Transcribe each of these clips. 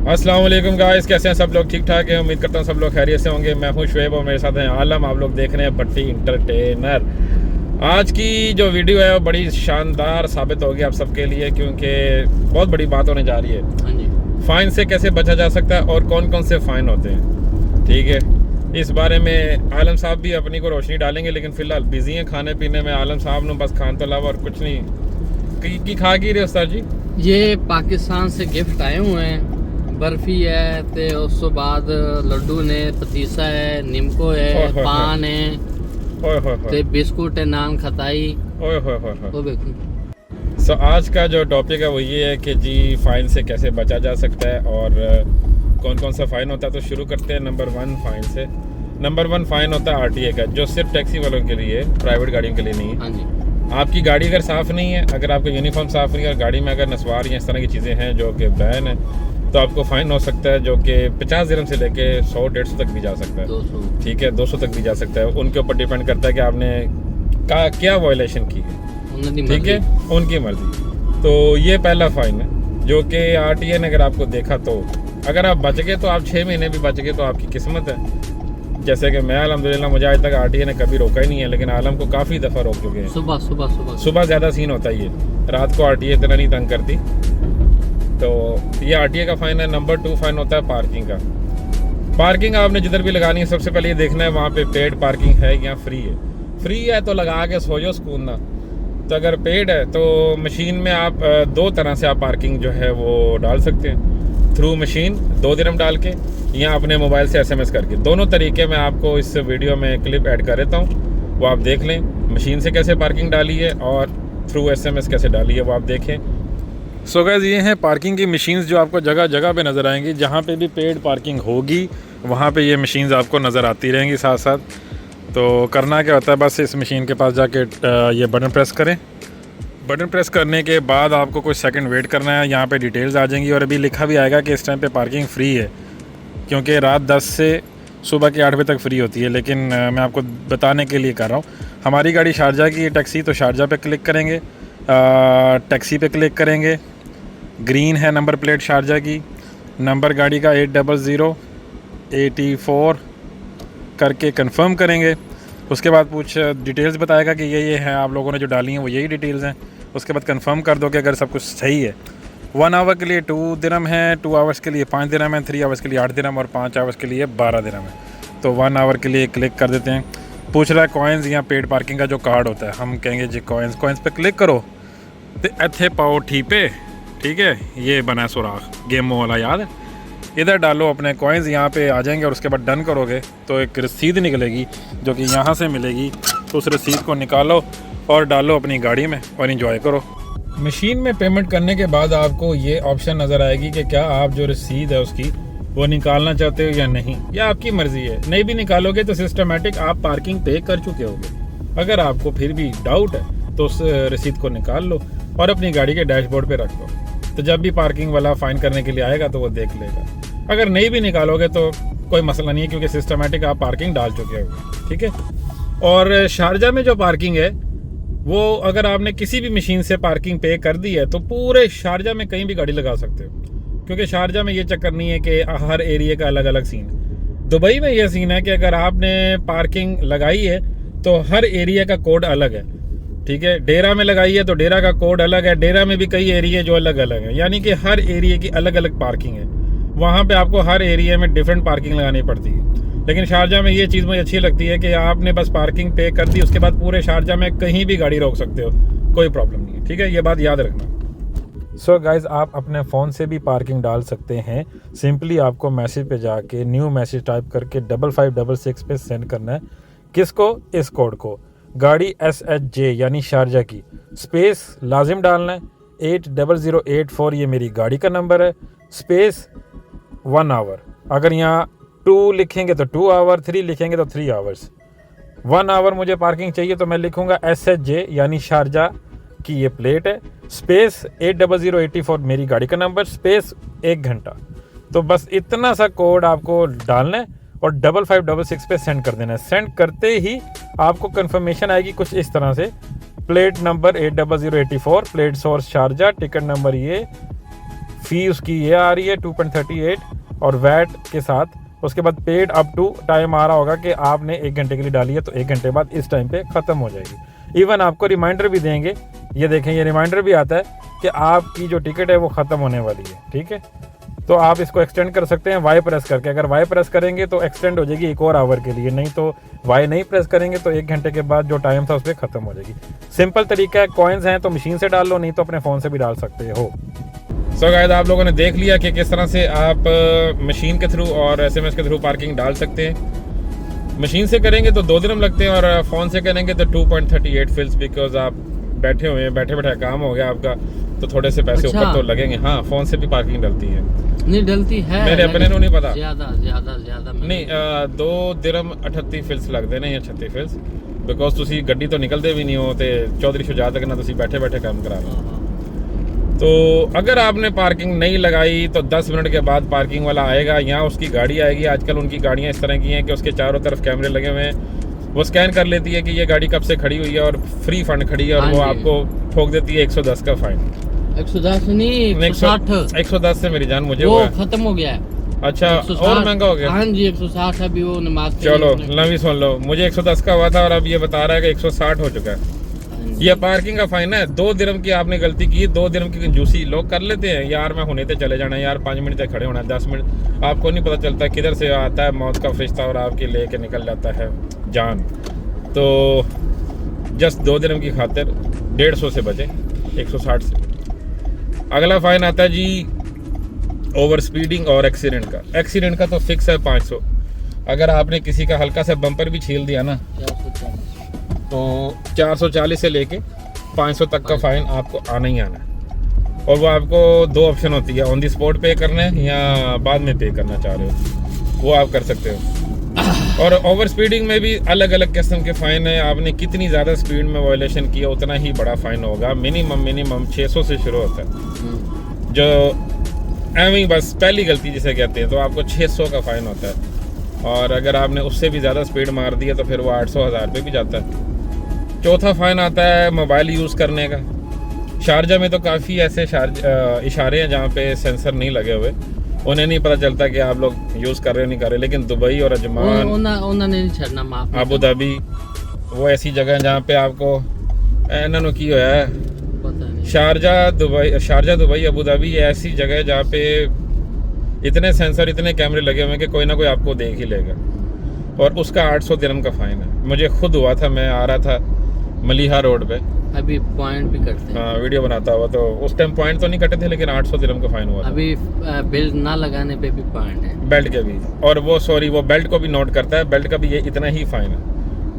अस्सलाम वालेकुम गाइस, कैसे हैं सब लोग? ठीक ठाक हैं, उम्मीद करता हूँ सब लोग खैरियत से होंगे। मैं हूँ शुएब और मेरे साथ हैं आलम। आप लोग देख रहे हैं भट्टी इंटरटेनर। आज की जो वीडियो है वो बड़ी शानदार साबित होगी आप सबके लिए, क्योंकि बहुत बड़ी बात होने जा रही है। हाँ जी। फ़ाइन से कैसे बचा जा सकता है और कौन कौन से फ़ाइन होते हैं, ठीक है। इस बारे में आलम साहब भी अपनी को रोशनी डालेंगे, लेकिन फ़िलहाल बिजी हैं खाने पीने में। आलम साहब ने बस खान तो अलावा और कुछ नहीं की खा की रहे उस्ताद जी। ये पाकिस्तान से गिफ्ट आए हुए हैं। बर्फी है ते उस तो बाद लड्डू ने, पतीसा है, निमको है, पान है ते बिस्कुट है, नान खताई। वो देखो। सो आज का जो टॉपिक है वो ये है कि जी फ़ाइन से कैसे बचा जा सकता है और कौन कौन सा फ़ाइन होता है। तो शुरू करते हैं नंबर 1 फ़ाइन से। नंबर 1 फ़ाइन होता है RTA का, जो सिर्फ टैक्सी वालों के लिए, प्राइवेट गाड़ियों के लिए नहीं है। हाँ जी। आपकी गाड़ी अगर साफ़ नहीं है, अगर आपका यूनिफॉर्म साफ़ नहीं है और गाड़ी में अगर नस्वार या इस तरह की चीज़ें हैं जो कि बैन है, तो आपको फ़ाइन हो सकता है जो कि 50 दिरहम से लेके 100-150 तक भी जा सकता है। 200। ठीक है, 200 तक भी जा सकता है। उनके ऊपर डिपेंड करता है कि आपने क्या वायलेशन की है, ठीक है, उनकी मर्जी। तो ये पहला फ़ाइन है जो कि RTA ने अगर आपको देखा, तो अगर आप बच गए तो आप 6 महीने भी बच गए तो आपकी किस्मत है। जैसे कि मैं अल्हम्दुलिल्लाह, मुझे आज तक RTA ने कभी रोका ही नहीं है, लेकिन आलम को काफ़ी दफ़ा रोक चुके हैं। सुबह ज़्यादा सीन होता है, ये रात को RTA इतना नहीं तंग करती। तो ये RTA का फ़ाइन है। नंबर 2 फ़ाइन होता है पार्किंग का। पार्किंग आपने जिधर भी लगानी है, सबसे पहले ये देखना है वहाँ पे पेड पार्किंग है या फ्री है। फ्री है तो लगा के सो जाओ सुकून ना। तो अगर पेड है तो मशीन में आप 2 तरह से आप पार्किंग जो है वो डाल सकते हैं। थ्रू मशीन 2 दिरहम डाल के, या अपने मोबाइल से SMS करके। दोनों तरीके मैं आपको इस वीडियो में क्लिप ऐड कर देता हूँ, वो आप देख लें। मशीन से कैसे पार्किंग डाली है और थ्रू SMS कैसे डाली है वो आप देखें। सो गाइस, ये हैं पार्किंग की मशीन्स जो आपको जगह जगह पे नज़र आएंगी। जहाँ पे भी पेड पार्किंग होगी वहाँ पे ये मशीन्स आपको नज़र आती रहेंगी साथ साथ। तो करना क्या होता है, बस इस मशीन के पास जाके ये बटन प्रेस करें। बटन प्रेस करने के बाद आपको कुछ सेकंड वेट करना है। यहाँ पे डिटेल्स आ जाएंगी और अभी लिखा भी आएगा कि इस टाइम पे पार्किंग फ्री है, क्योंकि रात 10 से सुबह के 8 बजे तक फ्री होती है। लेकिन मैं आपको बताने के लिए कर रहा हूँ। हमारी गाड़ी शारजा की टैक्सी, तो शारजा पे क्लिक करेंगे, टैक्सी पे क्लिक करेंगे। ग्रीन है नंबर प्लेट शारजा की, नंबर गाड़ी का 80084 करके कंफर्म करेंगे। उसके बाद कुछ डिटेल्स बताएगा कि ये है आप लोगों ने जो डाली हैं वो यही डिटेल्स हैं। उसके बाद कंफर्म कर दो कि अगर सब कुछ सही है। 1 आवर के लिए 2 दिरहम है, 2 आवर्स के लिए 5 दिरहम है, 3 आवर्स के लिए 8 दिरहम और 5 आवर्स के लिए 12 दिरहम है। तो 1 आवर के लिए क्लिक कर देते हैं। पूछ रहा है कॉइन्स या पेड पार्किंग का जो कार्ड होता है, हम कहेंगे जी कॉइन्स पे क्लिक करो तो इत्थे पाओ ठी पे, ठीक है। ये बना सुराख गेमो वाला, याद है। इधर डालो अपने कॉइन्स, यहाँ पे आ जाएंगे और उसके बाद डन करोगे तो एक रसीद निकलेगी जो कि यहाँ से मिलेगी। तो उस रसीद को निकालो और डालो अपनी गाड़ी में और इंजॉय करो। मशीन में पेमेंट करने के बाद आपको ये ऑप्शन नज़र आएगी कि क्या आप जो रसीद है उसकी वो निकालना चाहते हो या नहीं, या आपकी मर्ज़ी है। नहीं भी निकालोगे तो सिस्टमेटिक आप पार्किंग पे कर चुके होगे। अगर आपको फिर भी डाउट है तो उस रसीद को निकाल लो और अपनी गाड़ी के डैशबोर्ड पे रख लो। तो जब भी पार्किंग वाला फ़ाइन करने के लिए आएगा तो वो देख लेगा। अगर नहीं भी निकालोगे तो कोई मसला नहीं है, क्योंकि सिस्टमेटिक आप पार्किंग डाल चुके हो, ठीक है। और शारजा में जो पार्किंग है वो अगर आपने किसी भी मशीन से पार्किंग पे कर दी है तो पूरे शारजा में कहीं भी गाड़ी लगा सकते हो, क्योंकि शारजा में ये चक्कर नहीं है कि हर एरिया का अलग अलग सीन है। दुबई में ये सीन है कि अगर आपने पार्किंग लगाई है तो हर एरिया का कोड अलग है, ठीक है। डेरा में लगाई है तो डेरा का कोड अलग है। डेरा में भी कई एरिया जो अलग अलग है, यानी कि हर एरिया की अलग अलग पार्किंग है। वहाँ पे आपको हर एरिया में डिफरेंट पार्किंग लगानी पड़ती है। लेकिन शारजा में ये चीज़ मुझे अच्छी लगती है कि आपने बस पार्किंग पे कर दी, उसके बाद पूरे शारजा में कहीं भी गाड़ी रोक सकते हो, कोई प्रॉब्लम नहीं है, ठीक है। ये बात याद रखना। सो गाइज, आप अपने फ़ोन से भी पार्किंग डाल सकते हैं। सिंपली आपको मैसेज पे जाके न्यू मैसेज टाइप करके 5566 पे सेंड करना है। किसको? इस कोड को। गाड़ी SHJ यानी शारजा की, स्पेस लाजिम डालना है 80084, ये मेरी गाड़ी का नंबर है, स्पेस 1 आवर। अगर यहाँ 2 लिखेंगे तो 2 आवर, 3 लिखेंगे तो 3 आवर्स। 1 आवर मुझे पार्किंग चाहिए तो मैं लिखूँगा SHJ यानी शारजा की ये प्लेट है, स्पेस 80084 मेरी गाड़ी का नंबर, स्पेस 1 घंटा। तो बस इतना सा कोड आपको डालना है और 5566 पे सेंड कर देना है। सेंड करते ही आपको कंफर्मेशन आएगी कुछ इस तरह से, plate number 80084, plate source Sharjah, ticket number ये फ़ी उसकी ये आ रही है 2.38 और वैट के साथ। उसके बाद पेड अप टू टाइम आ रहा होगा कि आपने 1 घंटे के लिए डाली है तो 1 घंटे बाद इस टाइम पे ख़त्म हो जाएगी। इवन आपको रिमाइंडर भी देंगे, ये देखें ये रिमाइंडर भी आता है कि आपकी जो टिकट है वो ख़त्म होने वाली है, ठीक है। तो आप इसको एक्सटेंड कर सकते हैं वाई प्रेस करके। अगर वाई प्रेस करेंगे तो एक्सटेंड हो जाएगी 1 और आवर के लिए, नहीं तो वाई नहीं प्रेस करेंगे तो 1 घंटे के बाद जो टाइम था उस पर ख़त्म हो जाएगी। सिंपल तरीका है, कॉइन्स हैं तो मशीन से डाल लो, नहीं तो अपने फ़ोन से भी डाल सकते हो। सो गाइस, आप लोगों ने देख लिया कि किस तरह से आप मशीन के थ्रू और SMS के थ्रू पार्किंग डाल सकते हैं। मशीन से करेंगे तो 2 दिन लगते हैं और फ़ोन से करेंगे तो 2.38 फिल्स, बिकॉज आप बैठे हुए हैं, बैठे बैठे काम हो गया आपका, तो थोड़े से पैसे ऊपर तो लगेंगे। हाँ, फ़ोन से भी पार्किंग डलती है। नहीं डलती है, मेरे अपने को नहीं पता। ज्यादा नहीं 2 दिरहम 38 फिल्स लगते ने या 36 फिल्स, बिकॉज ਤੁਸੀਂ ਗੱਡੀ ਤੋਂ ਨਿਕਲਦੇ ਵੀ ਨਹੀਂ ਹੋ ਤੇ ਚੌਧਰੀ ਸ਼ੁਜਾਤ तक ना ਤੁਸੀਂ बैठे बैठे काम करा लो। तो अगर आपने पार्किंग नहीं लगाई तो 10 मिनट के बाद पार्किंग वाला आएगा, यहाँ उसकी गाड़ी आएगी। आजकल उनकी गाड़ियाँ इस तरह की हैं कि उसके चारों तरफ कैमरे लगे हुए हैं, वो स्कैन कर लेती है कि ये गाड़ी कब से खड़ी हुई है और फ्री फंड खड़ी है, और वो आपको ठोक देती है 110 का फाइन। 110 नहीं 160। 110 से मेरी जान मुझे वो खत्म हो गया है। अच्छा, और महंगा हो गया। हाँ जी 160 अभी वो नमाज। चलो नवी सुन लो, मुझे 110 का हुआ था और अब ये बता रहा है कि 160 हो चुका है। ये पार्किंग का फाइन है। 2 दिरहम की आपने गलती की, 2 दिरहम की कंजूसी लोग कर लेते हैं। यार मैं होने तक चले जाना, यार 5 मिनट तक खड़े होना, 10 मिनट, आपको नहीं पता चलता किधर से आता है मौत का फरिश्ता और आपके लेके निकल जाता है जान। तो जस्ट 2 दिरहम की खातिर 150 से बचे 160 से। अगला फाइन आता है जी ओवर स्पीडिंग और एक्सीडेंट का। एक्सीडेंट का तो फिक्स है 500। अगर आपने किसी का हल्का सा बम्पर भी छील दिया ना तो 440 से लेके 500 तक का फाइन आपको आना ही आना है। और वो आपको 2 ऑप्शन होती है, ऑन दी स्पॉट पे करना है या बाद में पे करना चाह रहे हो, वो आप कर सकते हो। और ओवर स्पीडिंग में भी अलग अलग किस्म के फ़ाइन है। आपने कितनी ज़्यादा स्पीड में वायलेशन किया उतना ही बड़ा फ़ाइन होगा। मिनिमम 600 से शुरू होता है, जो एवं ही बस पहली गलती जिसे कहते हैं तो आपको 600 का फ़ाइन होता है। और अगर आपने उससे भी ज़्यादा स्पीड मार दी है तो फिर वो 800-1000 पे भी जाता है। चौथा फ़ाइन आता है मोबाइल यूज़ करने का। शारजा में तो काफ़ी ऐसे इशारे हैं जहाँ पे सेंसर नहीं लगे हुए, उन्हें नहीं पता चलता कि आप लोग यूज़ कर रहे हो नहीं कर रहे। लेकिन दुबई और अजमान, अबू धाबी, वो ऐसी जगह हैं जहाँ पे आपको इन्होंने की हुआ है। शारजा दुबई अबू धाबी ऐसी जगह है जहाँ पे इतने सेंसर इतने कैमरे लगे हुए हैं कि कोई ना कोई आपको देख ही लेगा। और उसका 800 दिरहम का फ़ाइन है। मुझे खुद हुआ था, मैं आ रहा था मलिहा रोड पे, अभी पॉइंट भी कटते हैं। हाँ, वीडियो बनाता हुआ तो उस टाइम पॉइंट तो नहीं कटे थे, लेकिन 800 दिरहम का फाइन हुआ था। अभी बेल्ट ना लगाने पे भी पॉइंट है, बेल्ट के भी। और वो बेल्ट को भी नोट करता है, बेल्ट का भी ये इतना ही फाइन है।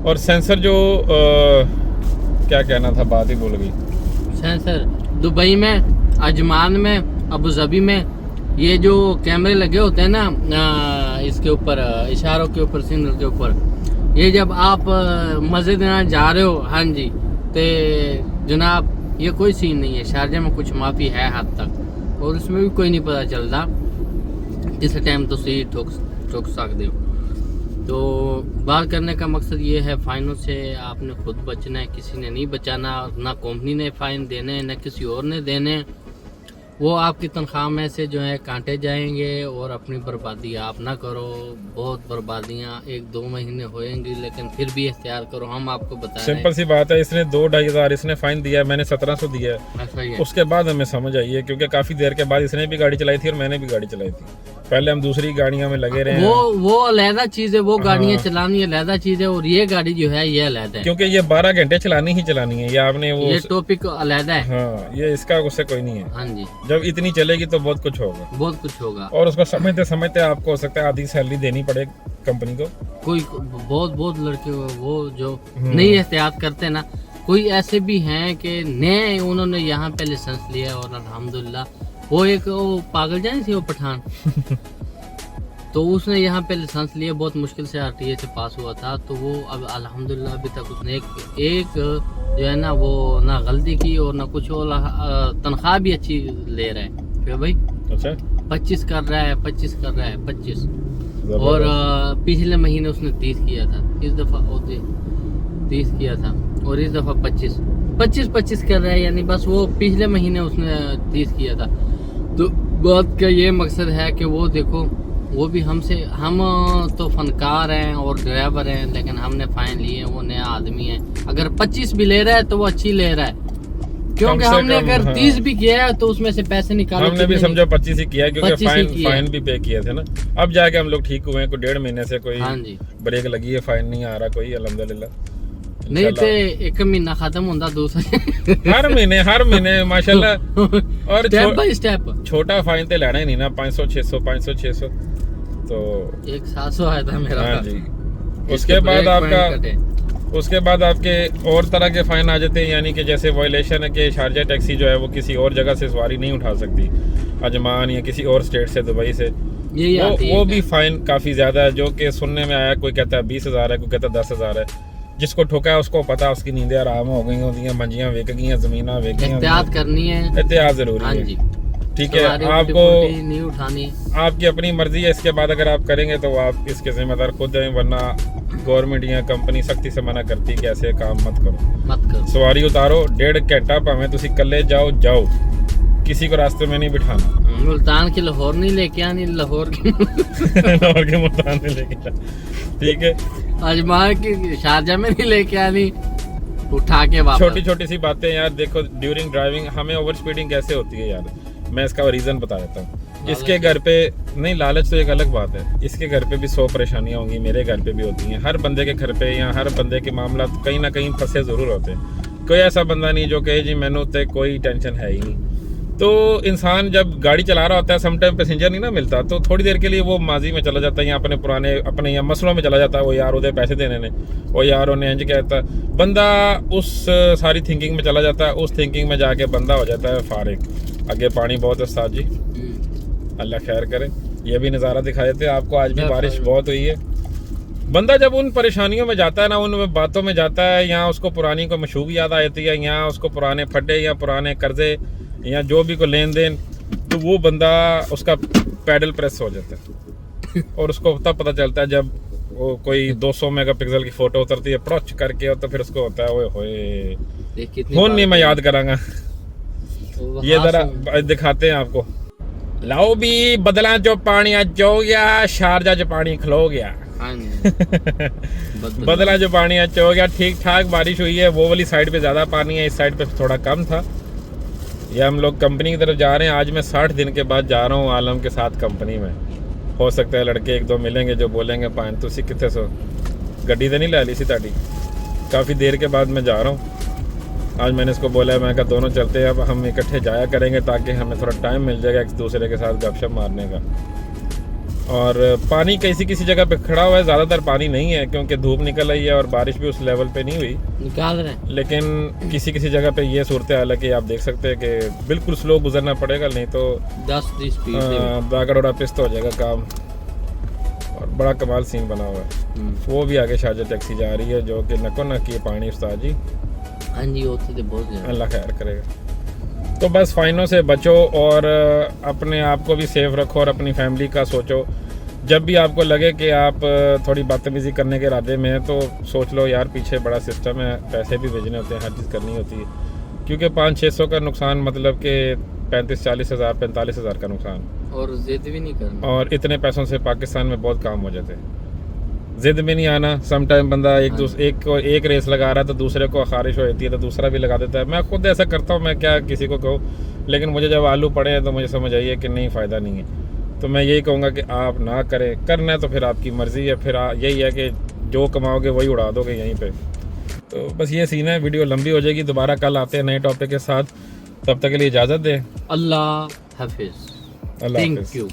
और सेंसर जो क्या कहना था, बात ही भूल गई। सेंसर दुबई में, अजमान में, अबू धाबी में ये जो कैमरे लगे होते हैं ना इसके ऊपर, इशारों के ऊपर, सिग्नल के ऊपर, ये जब आप मस्जिद में जा रहे हो, हाँ जी, तो जनाब ये कोई सीन नहीं है। शारजा में कुछ माफ़ी है हद तक, और उसमें भी कोई नहीं पता चलता जिस टाइम तो सही ठोक सकते हो। तो बात करने का मकसद ये है, फ़ाइनों से आपने खुद बचना है, किसी ने नहीं बचाना। ना कंपनी ने फ़ाइन देने, ना किसी और ने देने। वो आपकी तनख्वाह में से जो है काटे जाएंगे, और अपनी बर्बादी आप ना करो। बहुत बर्बादियां 1-2 महीने होएंगी, लेकिन फिर भी एहतियात करो। हम आपको बताएं, सिंपल सी बात है। इसने 2-2.5 हज़ार इसने फाइन दिया, मैंने 1700 दिया है। उसके बाद हमें समझ आई है, क्योंकि काफ़ी देर के बाद इसने भी गाड़ी चलाई थी और मैंने भी गाड़ी चलाई थी। पहले हम दूसरी गाड़ियों में लगे रहे। वो अलहदा चीज़ है, वो गाड़ियाँ चलानी अलहदा चीज़ है, और ये गाड़ी जो है ये अलहदा है, क्योंकि ये 12 घंटे चलानी ही चलानी है। ये आपने वो ये टॉपिक अलहदा है। हाँ, ये इसका उससे कोई नहीं है। हाँ जी, जब इतनी चलेगी तो बहुत कुछ होगा, बहुत कुछ होगा। और उसको समझते समझते आपको हो सकता है आधी सैलरी देनी पड़े कंपनी को। कोई बहुत लड़के वो जो नहीं एहतियात करते ना, कोई ऐसे भी हैं कि नए उन्होंने यहाँ पे लाइसेंस लिया, और अल्हम्दुलिल्लाह वो एक पागल जाने थी वो पठान तो उसने यहाँ पे लाइसेंस लिया, बहुत मुश्किल से RTA से पास हुआ था। तो वो अब अल्हम्दुलिल्लाह अभी तक उसने एक जो है ना, वो ना गलती की और ना कुछ, और तनख्वाह भी अच्छी ले रहा है। फिर भाई अच्छा 25 कर रहा है, 25। और पिछले महीने उसने 30 किया था, इस दफ़ा 30 किया था, और इस दफ़ा 25 कर रहा है। यानी बस वो पिछले महीने उसने 30 किया था। तो बात का ये मकसद है कि वो देखो, वो भी हमसे, हम तो फनकार हैं और ड्राइवर हैं, लेकिन हमने फाइन लिए, वो नया आदमी है। अगर 25 भी ले रहा है तो वो अच्छी ले रहा है, क्योंकि हमने अगर 30 भी किया है तो उसमें से पैसे निकाले। हमने भी समझो 25 ही किया है, क्योंकि फाइन भी पे किए थे ना। अब जाके हम लोग ठीक हुए हैं, कोई 1.5 महीने से कोई ब्रेक लगी है, फाइन नहीं आ रहा कोई, अल्हम्दुलिल्लाह। नहीं तो एक महीना खत्म होता दूसरा हर महीने माशाल्लाह। और स्टेप बाय स्टेप छोटा फाइन तो लेना ही नहीं ना, 500 600 500 600 तो एक 700 आया था मेरा। हाँ जी। उसके बाद आपके और तरह के फाइन आ जाते हैं, यानी कि जैसे वायलेशन है कि शारजा टैक्सी जो है वो किसी और जगह से सवारी नहीं उठा सकती, अजमान या किसी और स्टेट से, दुबई से, वो भी फाइन काफ़ी ज़्यादा है, जो कि सुनने में आया, कोई कहता है 20,000 है, कोई कहता है 10,000 है। जिसको ठोका है उसको पता, उसकी नींदें आराम हो गई होती हैं, मंजियाँ विक गई, ज़मीना विक गई। एहतियात करनी है, एहतियात ज़रूरी है। ठीक है, आपको नहीं उठानी, आपकी अपनी मर्जी है। इसके बाद अगर आप करेंगे तो आप इसके जिम्मेदार खुद हैं, वरना गवर्नमेंट या कंपनी सख्ती से मना करती कि ऐसे काम मत करो। सवारी उतारो 1.5 घंटा भावें तुसी कल्ले जाओ, किसी को रास्ते में नहीं बिठाना। मुल्तान की लाहौर नहीं लेके आनी, लाहौर की लाहौर के मुल्तान नहीं लेके आनी, ठीक है। अजमान की शारजा में नहीं लेके आनी, उठा के वापस। छोटी छोटी सी बातें यार, देखो ड्यूरिंग ड्राइविंग हमें ओवर स्पीडिंग कैसे होती है यार, मैं इसका रीज़न बता देता हूँ। इसके घर पे नहीं, लालच तो एक अलग बात है, इसके घर पे भी 100 परेशानियाँ होंगी, मेरे घर पे भी होती हैं, हर बंदे के घर पे या हर बंदे के मामला कहीं ना कहीं फंसे ज़रूर होते हैं। कोई ऐसा बंदा नहीं जो कहे जी मैनू तो कोई टेंशन है ही नहीं। तो इंसान जब गाड़ी चला रहा होता है, समटाइम पैसेंजर नहीं ना मिलता, तो थोड़ी देर के लिए वो माजी में चला जाता है या अपने या मसलों में चला जाता है। वो यार उधर पैसे देने ने, वो यार उन्हें इंज कहता है, बंदा उस सारी थिंकिंग में चला जाता है। उस थिंकिंग में जाके बंदा हो जाता है फारिग। आगे पानी बहुत है उस्ताद जी, अल्लाह खैर करे। ये भी नज़ारा दिखा देते हैं आपको, आज भी बारिश बहुत हुई है। बंदा जब उन परेशानियों में जाता है ना, उन बातों में जाता है, यहाँ उसको पुरानी को मशूक याद आ जाती है, यहाँ उसको पुराने फड्डे या पुराने कर्जे या जो भी को लेन देन, तो वो बंदा उसका पैडल प्रेस हो जाता है। और उसको तब पता चलता है जब वो कोई 200 मेगापिक्सल की फ़ोटो उतरती है प्रॉच करके, तो फिर उसको होता है ओए होए फोन नहीं मैं याद करांगा। ये ज़रा दिखाते हैं आपको। लाओ भी बदला जो पानी अज हो गया, शारजा जो पानी खलो गया। बदला जो पानी अच हो गया। ठीक ठाक बारिश हुई है, वो वाली साइड पे ज़्यादा पानी है, इस साइड पे थोड़ा कम था। ये हम लोग कंपनी की तरफ जा रहे हैं। आज मैं 60 दिन के बाद जा रहा हूँ आलम के साथ कंपनी में। हो सकता है लड़के 1-2 मिलेंगे जो बोलेंगे पान तुसी कितने सो गड्डी तो नहीं ला ली सी ताड़ी। काफ़ी देर के बाद मैं जा रहा हूँ। आज मैंने इसको बोला है, मैं कहा दोनों चलते हैं, अब हम इकट्ठे जाया करेंगे ताकि हमें थोड़ा टाइम मिल जाएगा एक दूसरे के साथ गपशप मारने का। और पानी किसी जगह पे खड़ा हुआ है, ज़्यादातर पानी नहीं है क्योंकि धूप निकल आई है और बारिश भी उस लेवल पे नहीं हुई, निकाल रहे हैं। लेकिन किसी जगह पे ये सूरत हाल है कि आप देख सकते हैं कि बिल्कुल स्लो गुजरना पड़ेगा, नहीं तो 10-20 बागड़ोड़ा पिस्त हो जाएगा काम। और बड़ा कमाल सीन बना हुआ है। वो भी आगे शारजा टैक्सी जा रही है जो कि नको न की पानी उस्ताद जी। हाँ जी, होते तो बहुत अल्लाह खैर करेगा। तो बस फाइनों से बचो और अपने आप को भी सेफ रखो और अपनी फैमिली का सोचो। जब भी आपको लगे कि आप थोड़ी बदतमीज़ी करने के इरादे में हैं तो सोच लो यार पीछे बड़ा सिस्टम है, पैसे भी भेजने होते हैं, हर चीज़ करनी होती है। क्योंकि 500-600 का नुकसान मतलब कि 35-40 हज़ार 45 हज़ार का नुकसान, और जिद भी नहीं करना। और इतने पैसों से पाकिस्तान में बहुत काम हो जाते हैं। जिद में नहीं आना। सम टाइम बंदा एक रेस लगा रहा है तो दूसरे को खारिश हो जाती है तो दूसरा भी लगा देता है। मैं खुद ऐसा करता हूँ, मैं क्या किसी को कहूँ, लेकिन मुझे जब आलू पड़े हैं तो मुझे समझ आई है कि नहीं फ़ायदा नहीं है। तो मैं यही कहूँगा कि आप ना करें, करना है तो फिर आपकी मर्ज़ी है, फिर यही है कि जो कमाओगे वही उड़ा दोगे यहीं पे। तो बस ये सीन है। वीडियो लंबी हो जाएगी, दोबारा कल आते हैं नए टॉपिक के साथ। तब तक के लिए इजाज़त दें। अल्लाह हाफिज़। अल्लाह थैंक हाफिज़। यू।